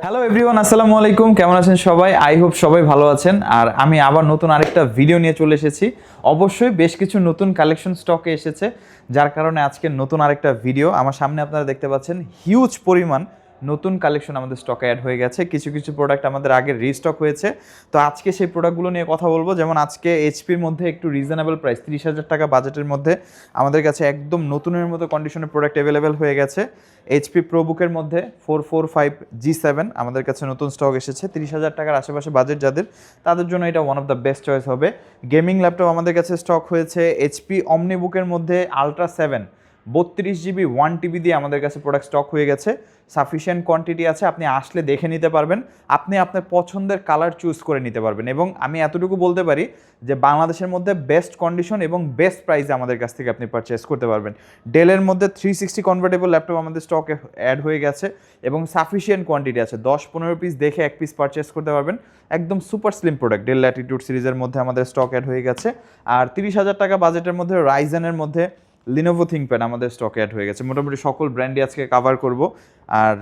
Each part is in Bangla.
হ্যালো এভরিওয়ান, আসসালামু আলাইকুম। কেমন আছেন সবাই? আই হোপ সবাই ভালো আছেন। আর আমি আবার নতুন আরেকটা ভিডিও নিয়ে চলে এসেছি। অবশ্যই বেশ কিছু নতুন কালেকশন স্টকে এসেছে, যার কারণে আজকে নতুন আরেকটা ভিডিও। আমার সামনে আপনারা দেখতে পাচ্ছেন হিউজ পরিমাণ নতুন কালেকশন আমাদের স্টকে অ্যাড হয়ে গেছে। কিছু কিছু প্রোডাক্ট আমাদের আগে রিস্টক হয়েছে, তো আজকে সেই প্রোডাক্টগুলো নিয়ে কথা বলবো। যেমন আজকে এইচপির মধ্যে একটু রিজনেবল প্রাইস 30,000 টাকা বাজেটের মধ্যে আমাদের কাছে একদম নতুনের মতো কন্ডিশনের প্রোডাক্ট অ্যাভেলেবেল হয়ে গেছে। এইচপি প্রোবুকের মধ্যে 445G7 আমাদের কাছে নতুন স্টক এসেছে। 30,000 টাকার আশেপাশে বাজেট যাদের, তাদের জন্য এটা one of the best choice হবে। গেমিং ল্যাপটপ আমাদের কাছে স্টক হয়েছে এইচপি অমনিবুকের মধ্যে আলট্রা 7 32GB 1TB দিয়ে আমাদের কাছে প্রোডাক্ট স্টক হয়ে গেছে। সাফিসিয়েন্ট কোয়ান্টিটি আছে, আপনি আসলে দেখে নিতে পারবেন, আপনি আপনার পছন্দের কালার চুজ করে নিতে পারবেন। এবং আমি এতটুকু বলতে পারি যে বাংলাদেশের মধ্যে বেস্ট কন্ডিশন এবং বেস্ট প্রাইসে আমাদের কাছ থেকে আপনি পারচেস করতে পারবেন। ডেলের মধ্যে 360 কনভার্টেবল ল্যাপটপ আমাদের স্টকে অ্যাড হয়ে গেছে এবং সাফিসিয়েন্ট কোয়ান্টিটি আছে। 10-15 পিস দেখে এক পিস পারচেস করতে পারবেন। একদম super slim product del Latitude সিরিজের মধ্যে আমাদের স্টক অ্যাড হয়ে গেছে। আর 30,000 টাকা বাজেটের মধ্যে রাইজেনের মধ্যে লিনোভো থিংকপ্যাড আমাদের স্টকে অ্যাড হয়ে গেছে। মোটামুটি সকল ব্র্যান্ডই আজকে কাভার করব। আর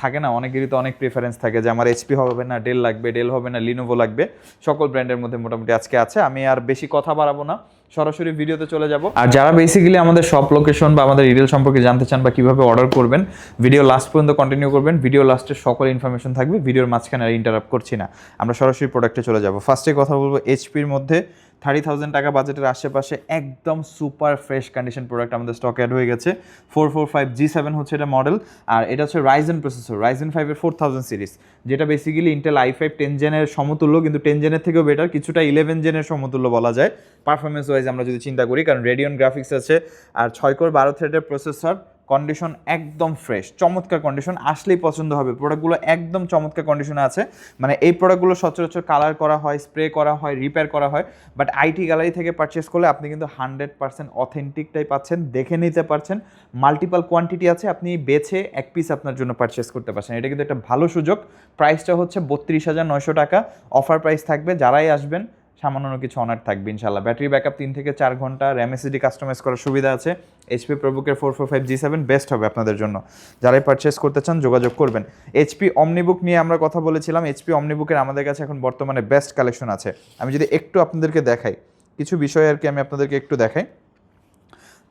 থাকে না, অনেকেরই তো অনেক প্রেফারেন্স থাকে যে আমার এইচপি হবে না, ডেল লাগবে, ডেল হবে না, লিনোভো লাগবে। সকল ব্র্যান্ডের মধ্যে মোটামুটি আজকে আছে। আমি আর বেশি কথা বাড়াবো না, সরাসরি ভিডিওতে চলে যাব। আর যারা বেসিক্যালি আমাদের শপ লোকেশন বা আমাদের রিটেল সম্পর্কে জানতে চান বা কিভাবে অর্ডার করবেন, ভিডিও লাস্ট পর্যন্ত কন্টিনিউ করবেন। ভিডিও লাস্টে সকল ইনফরমেশন থাকবে, ভিডিওর মাঝখানে আর ইন্টারাপ্ট করছি না, আমরা সরাসরি প্রোডাক্টে চলে যাব। ফার্স্টে কথা বলবো এইচপির মধ্যে 30,000 টাকা বাজেটের আশেপাশে একদম সুপার ফ্রেশ কন্ডিশন প্রোডাক্ট আমাদের স্টক অ্যাড হয়ে গেছে। 445G7 হচ্ছে এটা মডেল, আর এটা হচ্ছে রাইজেন প্রসেসর, রাইজেন 5-এর 4000 সিরিজ, যেটা বেসিক্যালি ইন্টেল i5 10 জেনের সমতুল্য, কিন্তু 10 জেনের থেকেও বেটার, কিছুটা 11 জেনের সমতুল্য বলা যায় পারফরমেন্স ওয়াইজ আমরা যদি চিন্তা করি। কারণ রেডিয়ন গ্রাফিক্স আছে আর 6 কোর 12 থ্রেডের প্রসেসর। কন্ডিশন একদম ফ্রেশ, চমৎকার কন্ডিশন, আসলেই পছন্দ হবে। প্রোডাক্টগুলো একদম চমৎকার কন্ডিশনে আছে। মানে এই প্রোডাক্টগুলো সচরাচর কালার করা হয়, স্প্রে করা হয়, রিপেয়ার করা হয়, বাট আইটি গ্যালারি থেকে পারচেস করলে আপনি কিন্তু 100% অথেন্টিকটাই পাচ্ছেন, দেখে নিতে পারছেন। মাল্টিপাল কোয়ান্টিটি আছে, আপনি বেছে এক পিস আপনার জন্য পারচেস করতে পারছেন। এটা কিন্তু একটা ভালো সুযোগ। প্রাইসটা হচ্ছে 32,900 টাকা, অফার প্রাইস থাকবে। যারাই আসবেন সামান্য কিছু অনার থাকবে ইনশাল্লাহ। ব্যাটারি ব্যাকআপ 3 থেকে 4 ঘন্টা, র্যাম এসএসডি কাস্টমাইজ করার সুবিধা আছে। এইচপি প্রোবুকের 445G7 বেস্ট হবে আপনাদের জন্য। যারাই পারচেস করতে চান যোগাযোগ করবেন। এইচপি অমনিবুক নিয়ে আমরা কথা বলেছিলাম। এইচপি অমনিবুকের আমাদের কাছে এখন বর্তমানে বেস্ট কালেকশন আছে। আমি যদি একটু আপনাদেরকে দেখাই কিছু বিষয় আর কি, আমি আপনাদেরকে একটু দেখাই।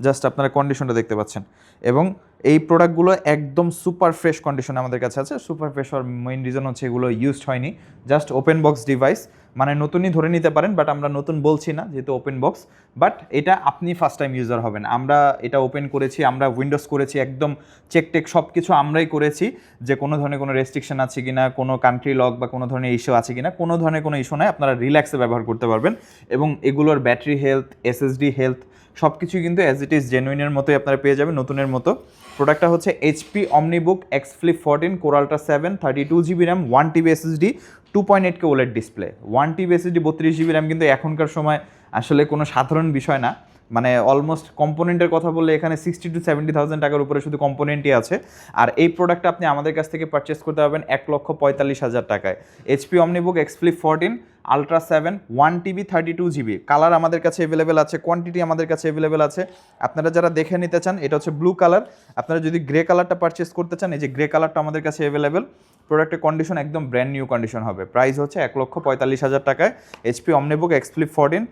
জাস্ট আপনারা কন্ডিশনটা দেখতে পাচ্ছেন, এবং এই প্রোডাক্টগুলো একদম সুপার ফ্রেশ কন্ডিশনে আমাদের কাছে আছে। সুপার ফ্রেশ হওয়ার মেইন রিজন হচ্ছে এগুলো ইউজড হয়নি, জাস্ট ওপেন বক্স ডিভাইস, মানে নতুনই ধরে নিতে পারেন, বাট আমরা নতুন বলছি না যেহেতু ওপেন বক্স। বাট এটা আপনি ফার্স্ট টাইম ইউজার হবেন। আমরা এটা ওপেন করেছি, আমরা উইন্ডোজ করেছি, একদম চেক টেক সব কিছু আমরাই করেছি যে কোনো ধরনের কোনো রেস্ট্রিকশন আছে কিনা, কোনো কান্ট্রি লক বা কোনো ধরনের ইস্যু আছে কিনা, কোনো ধরনের কোনো ইস্যু নাই। আপনারা রিল্যাক্সে ব্যবহার করতে পারবেন। এবং এগুলোর ব্যাটারি হেলথ, এসএসডি হেলথ সব কিছুই কিন্তু অ্যাজ ইট ইজ জেনুইনের মতোই আপনারা পেয়ে যাবেন, নতুনের মতো। প্রোডাক্টটা হচ্ছে HP Omnibook X Flip 14 core ultra 7 32GB RAM 1TB SSD 2.8K OLED display. 1TB SSD 32GB RAM কিন্তু এখনকার সময় আসলে কোনো সাধারণ বিষয় না। মানে অলমোস্ট কম্পোনেন্টের কথা বললে এখানে 60,000 to 70,000 টাকার উপরে শুধু কম্পোনেন্টই আছে। আর এই প্রোডাক্টটা আপনি আমাদের কাছ থেকে পারচেস করতে পারবেন 1,45,000 টাকায়। HP Omnibook X Flip 14 ultra 7 1TB 32GB, colour আমাদের কাছে অ্যাভেলেবেল আছে, কোয়ান্টিটি আমাদের কাছে অ্যাভেলেবেল আছে। আপনারা যারা দেখে নিতে চান, এটা হচ্ছে ব্লু কালার। আপনারা যদি গ্রে কালারটা পারচেস করতে চান, এই যে গ্রে কালারটা আমাদের কাছে অ্যাভেলেবেল। প্রোডাক্টের কন্ডিশন একদম ব্র্যান্ড নিউ কন্ডিশন হবে। প্রাইস হচ্ছে 1,45,000 টাকায় এইচপি অমনিবুক এক্স ফ্লিপ 14।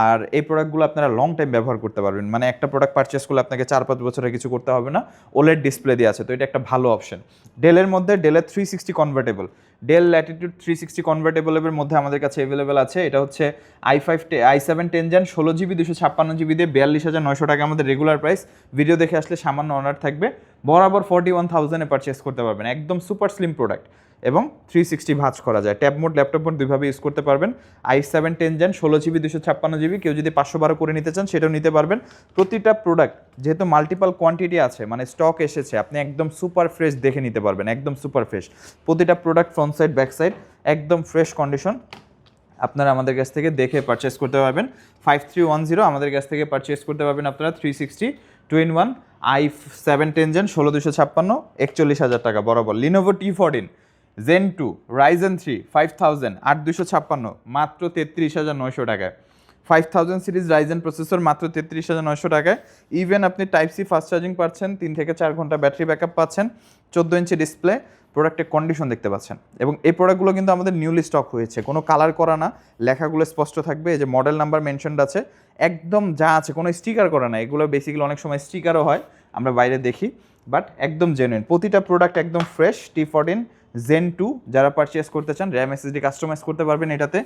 আর এই প্রোডাক্টগুলো আপনারা লং টাইম ব্যবহার করতে পারবেন, মানে একটা প্রোডাক্ট পারচেস করলে আপনাকে 4-5 বছরের কিছু করতে হবে না। ওলেড ডিসপ্লে দিয়ে আছে, তো এটা একটা ভালো অপশন। ডেলের মধ্যে ডেলের 360 কনভার্টেবল, ডেল ল্যাটিটিউড 360 কনভার্টেবলের মধ্যে আমাদের কাছে অ্যাভেলেবেল আছে। এটা হচ্ছে i7 10 জেন 16GB 256GB দিয়ে 42,900 টাকা আমাদের রেগুলার প্রাইস। ভিডিও দেখে আসলে সামান্য অনার থাকবে। বরাবর 41,000-এ পারচেস করতে পারবেন। একদম সুপার স্লিম প্রোডাক্ট এবং 360 ভাঁজ করা যায়। ট্যাব মোড, ল্যাপটপ মোড দুইভাবে ইউজ করতে পারবেন। i7 10 জেন 16GB 256GB, কেউ যদি 512 করে নিতে চান সেটাও নিতে পারবেন। প্রতিটা প্রোডাক্ট যেহেতু মাল্টিপাল কোয়ান্টিটি আছে, মানে স্টক এসেছে, আপনি একদম সুপার ফ্রেশ দেখে নিতে পারবেন, একদম সুপার ফ্রেশ। প্রতিটা product front side back side একদম ফ্রেশ কন্ডিশন, আপনারা আমাদের কাছ থেকে দেখে পারচেস করতে পারবেন। 5310 আমাদের কাছ থেকে পারচেস করতে পারবেন আপনারা 360 2-in-1 i7 10 জেন 16256 41,000 টাকা বরাবর। লিনোভো T14 Zen 2 Ryzen 3 5000 8256 মাত্র 33,900 টাকায়। 5000 সিরিজ রাইজেন প্রসেসর মাত্র 33,900 টাকায়। ইভেন আপনি টাইপ সি ফাস্ট চার্জিং পাচ্ছেন, 3 থেকে 4 ঘন্টা ব্যাটারি ব্যাকআপ পাচ্ছেন, 14 ইঞ্চি ডিসপ্লে, প্রোডাক্টের কন্ডিশন দেখতে পাচ্ছেন। এবং এই প্রোডাক্টগুলো কিন্তু আমাদের নিউলি স্টক হয়েছে, কোনো কালার করা না, লেখাগুলো স্পষ্ট থাকবে, এই যে মডেল নাম্বার মেনশনড আছে, একদম যা আছে, কোনো স্টিকার করা না। এগুলো বেসিক্যালি অনেক সময় স্টিকারও হয়, আমরা বাইরে দেখি, বাট একদম জেনুইন। প্রতিটা প্রোডাক্ট একদম ফ্রেশ। T14 Zen 2 যারা পারচেস করতে চান, র্যাম এসএসডি কাস্টমাইজ করতে পারবেন এটাতে।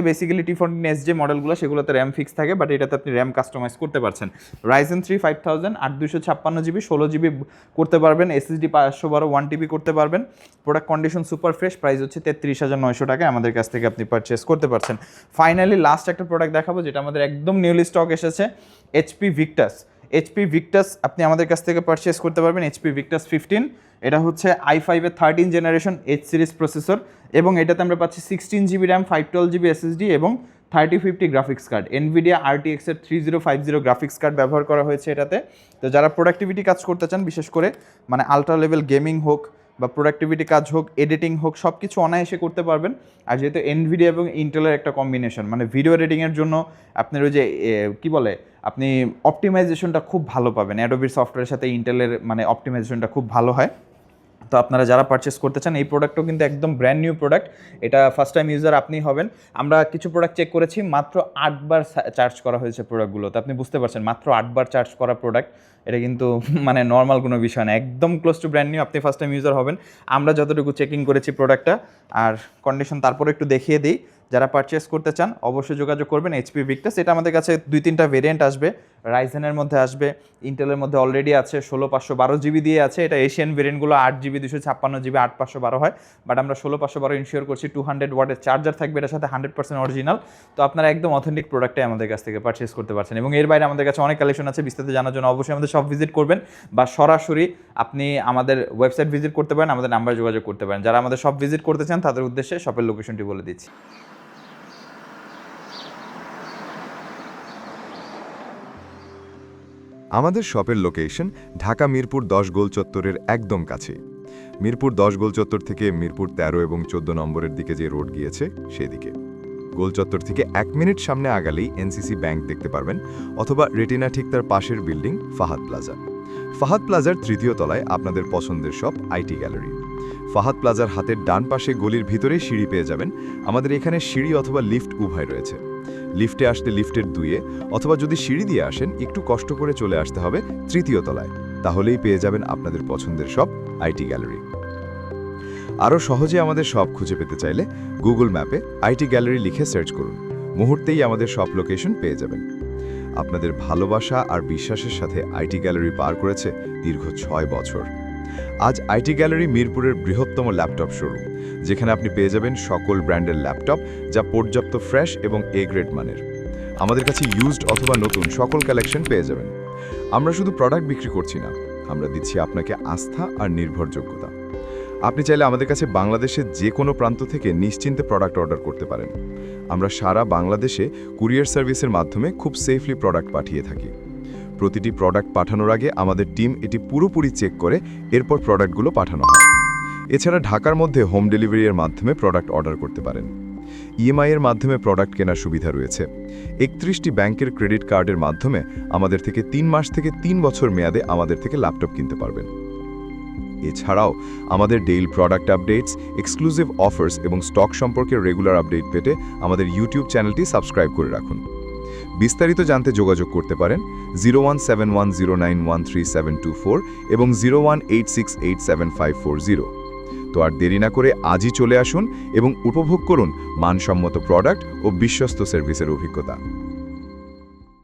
বেসিক্যালি T14 এস যে মডেলগুলো সেগুলোতে র্যাম ফিক্স থাকে, বাট এটাতে আপনি র্যাম কাস্টমাইজ করতে পারছেন। Ryzen 3 5000 8 256 জিবি 16 জিবি করতে পারবেন, এসএসডি 512 1 টিবি করতে পারবেন। Product condition super fresh, price হচ্ছে 33,900 টাকায় আমাদের কাছ থেকে আপনি পারচেস করতে পারছেন। ফাইনালি লাস্ট একটা প্রোডাক্ট দেখাবো যেটা আমাদের একদম নিউলি স্টক এসেছে, HP Victus আপনি আমাদের কাছ থেকে পারচেস করতে পারবেন। HP Victus 15, এটা হচ্ছে i5 এর 13 জেনারেশন H সিরিজ প্রসেসর, এবং এটাতে আমরা পাচ্ছি 16 জিবি র্যাম, 512 জিবি এসএসডি এবং 3050 গ্রাফিক্স কার্ড। NVIDIA RTX এর 3050 গ্রাফিক্স কার্ড ব্যবহার করা হয়েছে এটাতে। তো যারা প্রোডাক্টিভিটি কাজ করতে চান, বিশেষ করে মানে আলট্রা লেভেল গেমিং হোক বা প্রোডাক্টিভিটি কাজ হোক, এডিটিং হোক, সব কিছু অনায়াসে করতে পারবেন। আর যেহেতু NVIDIA এবং ইন্টেলের একটা কম্বিনেশন, মানে ভিডিও এডিটিংয়ের জন্য আপনার ওই যে কী বলে, আপনি অপটিমাইজেশনটা খুব ভালো পাবেন। অ্যাডোবির সফটওয়্যারের সাথে ইন্টেলের মানে অপটিমাইজেশনটা খুব ভালো হয়। তো আপনারা যারা পারচেস করতে চান, এই প্রোডাক্টও কিন্তু একদম ব্র্যান্ড নিউ প্রোডাক্ট, এটা ফার্স্ট টাইম ইউজার আপনিই হবেন। আমরা কিছু প্রোডাক্ট চেক করেছি, মাত্র 8 বার চার্জ করা হয়েছে প্রোডাক্টগুলো, তো আপনি বুঝতে পারছেন মাত্র 8 বার চার্জ করা প্রোডাক্ট, এটা কিন্তু মানে নর্মাল কোনো বিষয় না, একদম ক্লোজ টু ব্র্যান্ড নিউ। আপনি ফার্স্ট টাইম ইউজার হবেন। আমরা যতটুকু চেকিং করেছি প্রোডাক্টটা আর কন্ডিশন তারপরে একটু দেখিয়ে দিই। যারা পারচেস করতে চান অবশ্যই যোগাযোগ করবেন। HP Victus, এটা আমাদের কাছে 2-3টা ভেরিয়েন্ট আসবে, রাইজেনের মধ্যে আসবে, ইন্টেলের মধ্যে অলরেডি আছে, 16512 জিবি দিয়ে আছে। এটা এশিয়ান ভেরিয়েন্টগুলো 8 জিবি 256 জিবি 8512 হয়, বাট আমরা 16512 ইনশিওর করছি। 200 ওয়াটের চার্জার থাকবে এটার সাথে, 100% অরিজিনাল। তো আপনারা একদম অথেন্টিক প্রোডাক্টে আমাদের কাছ থেকে পারচেস করতে পারছেন। এবং এর বাইরে আমাদের কাছে অনেক কালেকশন আছে, বিস্তারিত জানার জন্য অবশ্যই আমাদের শপ ভিজিট করবেন, বা সরাসরি আপনি আমাদের ওয়েবসাইট ভিজিট করতে পারেন, আমাদের নাম্বার যোগাযোগ করতে পারেন। যারা আমাদের শপ ভিজিট করতে চান তাদের উদ্দেশ্যে শপের লোকেশনটি বলে দিচ্ছি। আমাদের শপের লোকেশন ঢাকা মিরপুর 10 গোল চত্বরের একদম কাছে। মিরপুর 10 গোল চত্বর থেকে মিরপুর 13 এবং 14 নম্বরের দিকে যে রোড গিয়েছে সেদিকে। গোল চত্বর থেকে 1 মিনিট সামনে আগালেই NCC ব্যাংক দেখতে পারবেন, অথবা রেটিনা ঠিক তার পাশের বিল্ডিং ফাহাদ প্লাজা। ফাহাদ প্লাজার 3য় তলায় আপনাদের পছন্দের শপ IT গ্যালারি। ফাহাদ প্লাজার হাতের ডান পাশে গলির ভিতরেই সিঁড়ি পেয়ে যাবেন। আমাদের এখানে সিঁড়ি অথবা লিফট উভয় রয়েছে। লিফটে আসতে লিফটের 2-এ, অথবা যদি সিঁড়ি দিয়ে আসেন একটু কষ্ট করে চলে আসতে হবে 3য় তলায়, তাহলেই পেয়ে যাবেন আপনাদের পছন্দের শপ IT গ্যালারি। আরও সহজে আমাদের শপ খুঁজে পেতে চাইলে গুগল ম্যাপে IT গ্যালারি লিখে সার্চ করুন, মুহূর্তেই আমাদের শপ লোকেশন পেয়ে যাবেন। আপনাদের ভালোবাসা আর বিশ্বাসের সাথে IT গ্যালারি পার করেছে দীর্ঘ 6 বছর। আজ IT গ্যালারি মিরপুরের বৃহত্তম ল্যাপটপ শোরুম, যেখানে আপনি পেয়ে যাবেন সকল ব্র্যান্ডের ল্যাপটপ, যা পর্যাপ্ত ফ্রেশ এবং A গ্রেড মানের। আমাদের কাছে ইউজড অথবা নতুন সকল কালেকশন পেয়ে যাবেন। আমরা শুধু প্রোডাক্ট বিক্রি করছি না, আমরা দিচ্ছি আপনাকে আস্থা আর নির্ভরযোগ্যতা। আপনি চাইলে আমাদের কাছে বাংলাদেশের যে কোনো প্রান্ত থেকে নিশ্চিন্তে প্রোডাক্ট অর্ডার করতে পারেন। আমরা সারা বাংলাদেশে কুরিয়ার সার্ভিসের মাধ্যমে খুব সেফলি প্রোডাক্ট পাঠিয়ে থাকি। প্রতিটি প্রোডাক্ট পাঠানোর আগে আমাদের টিম এটি পুরোপুরি চেক করে এরপর প্রোডাক্টগুলো পাঠানো হয়। এছাড়া ঢাকার মধ্যে হোম ডেলিভারির মাধ্যমে প্রোডাক্ট অর্ডার করতে পারেন। EMI এর মাধ্যমে প্রোডাক্ট কেনার সুবিধা রয়েছে। 31টি ব্যাংকের ক্রেডিট কার্ডের মাধ্যমে আমাদের থেকে 3 মাস থেকে 3 বছর মেয়াদে আমাদের থেকে ল্যাপটপ কিনতে পারবেন। এছাড়াও আমাদের daily product updates, exclusive offers এবং স্টক সম্পর্কে রেগুলার আপডেট পেতে আমাদের ইউটিউব চ্যানেলটি সাবস্ক্রাইব করে রাখুন। বিস্তারিত জানতে যোগাযোগ করতে পারেন 0171091374 এবং 0186875540। তো আর দেরি না করে আজই চলে আসুন এবং উপভোগ করুন মানসম্মত প্রোডাক্ট ও বিশ্বস্ত সার্ভিসের অভিজ্ঞতা।